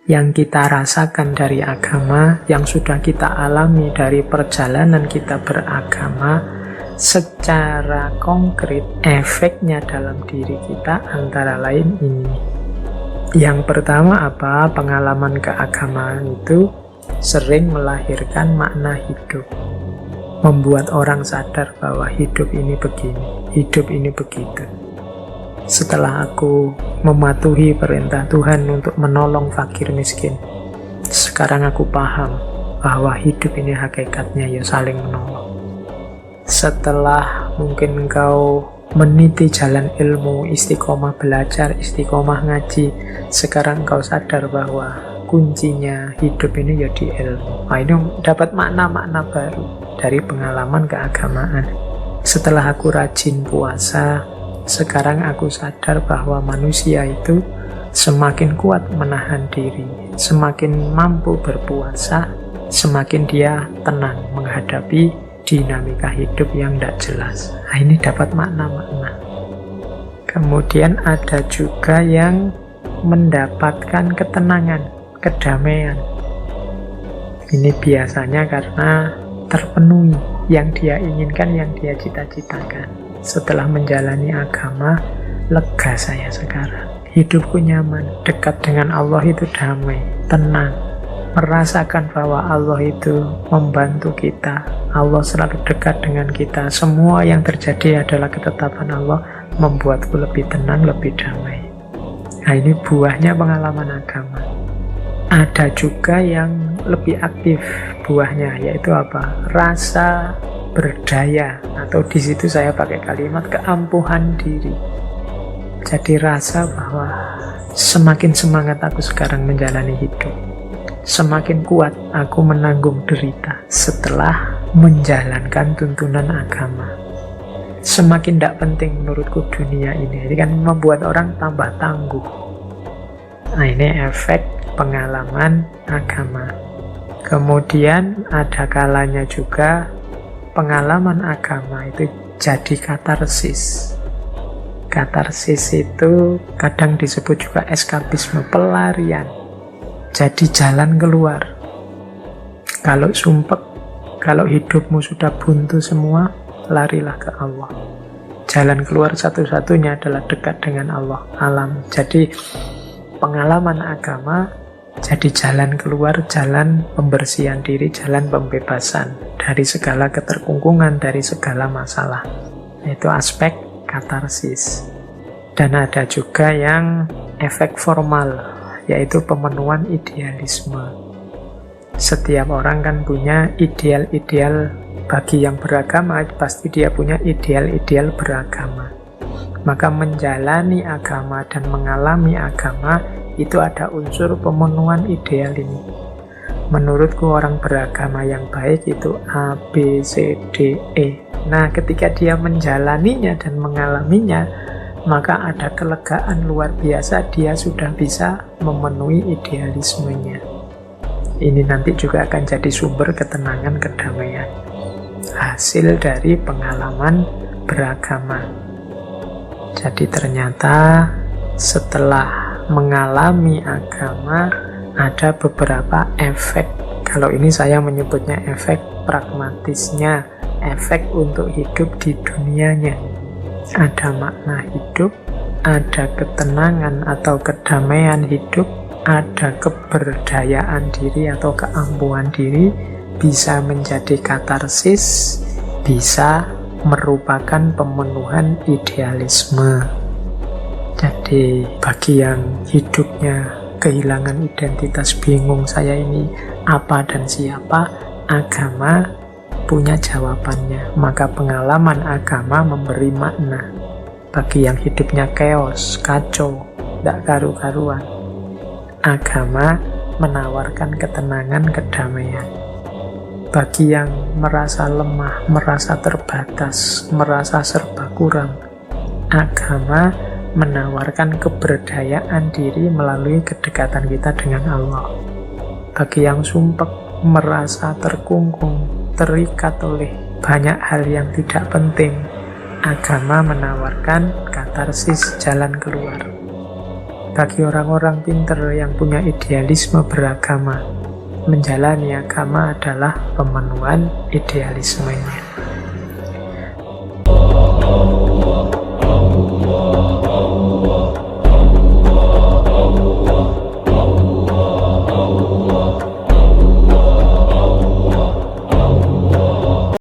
yang kita rasakan dari agama, yang sudah kita alami dari perjalanan kita beragama, secara konkret efeknya dalam diri kita antara lain ini. Yang pertama apa? Pengalaman keagamaan itu sering melahirkan makna hidup, membuat orang sadar bahwa hidup ini begini, hidup ini begitu. Setelah aku mematuhi perintah Tuhan untuk menolong fakir miskin, sekarang aku paham bahwa hidup ini hakikatnya ya saling menolong. Setelah mungkin engkau meniti jalan ilmu, istiqomah belajar, istiqomah ngaji, sekarang engkau sadar bahwa kuncinya hidup ini ya di ilmu. Nah, ini dapat makna-makna baru dari pengalaman keagamaan. Setelah aku rajin puasa, sekarang aku sadar bahwa manusia itu semakin kuat menahan diri, semakin mampu berpuasa, semakin dia tenang menghadapi dinamika hidup yang tidak jelas. Nah, ini dapat makna-makna. Kemudian ada juga yang mendapatkan ketenangan, kedamaian. Ini biasanya karena terpenuhi yang dia inginkan, yang dia cita-citakan. Setelah menjalani agama, lega saya sekarang. Hidupku nyaman, dekat dengan Allah itu damai, tenang. Merasakan bahwa Allah itu membantu kita. Allah selalu dekat dengan kita. Semua yang terjadi adalah ketetapan Allah, membuatku lebih tenang, lebih damai. Nah, ini buahnya pengalaman agama. Ada juga yang lebih aktif buahnya, yaitu apa? Rasa berdaya, atau di situ saya pakai kalimat keampuhan diri. Jadi rasa bahwa semakin semangat aku sekarang menjalani hidup, semakin kuat aku menanggung derita setelah menjalankan tuntunan agama. Semakin tidak penting menurutku dunia ini kan membuat orang tambah tangguh. Nah, ini efek pengalaman agama. Kemudian ada kalanya juga pengalaman agama itu jadi katarsis. Katarsis itu kadang disebut juga eskapisme, pelarian. Jadi jalan keluar. Kalau sumpek, kalau hidupmu sudah buntu semua, larilah ke Allah. Jalan keluar satu-satunya adalah dekat dengan Allah, alam. Jadi pengalaman agama jadi jalan keluar, jalan pembersihan diri, jalan pembebasan dari segala keterkungkungan, dari segala masalah. Itu aspek katarsis. Dan ada juga yang efek formal, yaitu pemenuhan idealisme. Setiap orang kan punya ideal-ideal. Bagi yang beragama, pasti dia punya ideal-ideal beragama. Maka menjalani agama dan mengalami agama itu ada unsur pemenuhan ideal ini. Menurutku orang beragama yang baik itu A, B, C, D, E. Nah, ketika dia menjalaninya dan mengalaminya, maka ada kelegaan luar biasa, dia sudah bisa memenuhi idealismenya. Ini nanti juga akan jadi sumber ketenangan, kedamaian. Hasil dari pengalaman beragama. Jadi ternyata setelah mengalami agama ada beberapa efek. Kalau ini saya menyebutnya efek pragmatisnya, efek untuk hidup di dunianya. Ada makna hidup, ada ketenangan atau kedamaian hidup, ada keberdayaan diri atau keampuhan diri, bisa menjadi katarsis, bisa merupakan pemenuhan idealisme. Jadi bagi yang hidupnya kehilangan identitas, bingung saya ini apa dan siapa, agama punya jawabannya. Maka pengalaman agama memberi makna. Bagi yang hidupnya chaos, kacau, tidak karu-karuan, agama menawarkan ketenangan, kedamaian. Bagi yang merasa lemah, merasa terbatas, merasa serba kurang, agama menawarkan keberdayaan diri melalui kedekatan kita dengan Allah. Bagi yang sumpek, merasa terkungkung, terikat oleh banyak hal yang tidak penting, agama menawarkan katarsis, jalan keluar. bagi orang-orang pinter yang punya idealisme beragama, menjalani agama adalah pemenuhan idealismenya.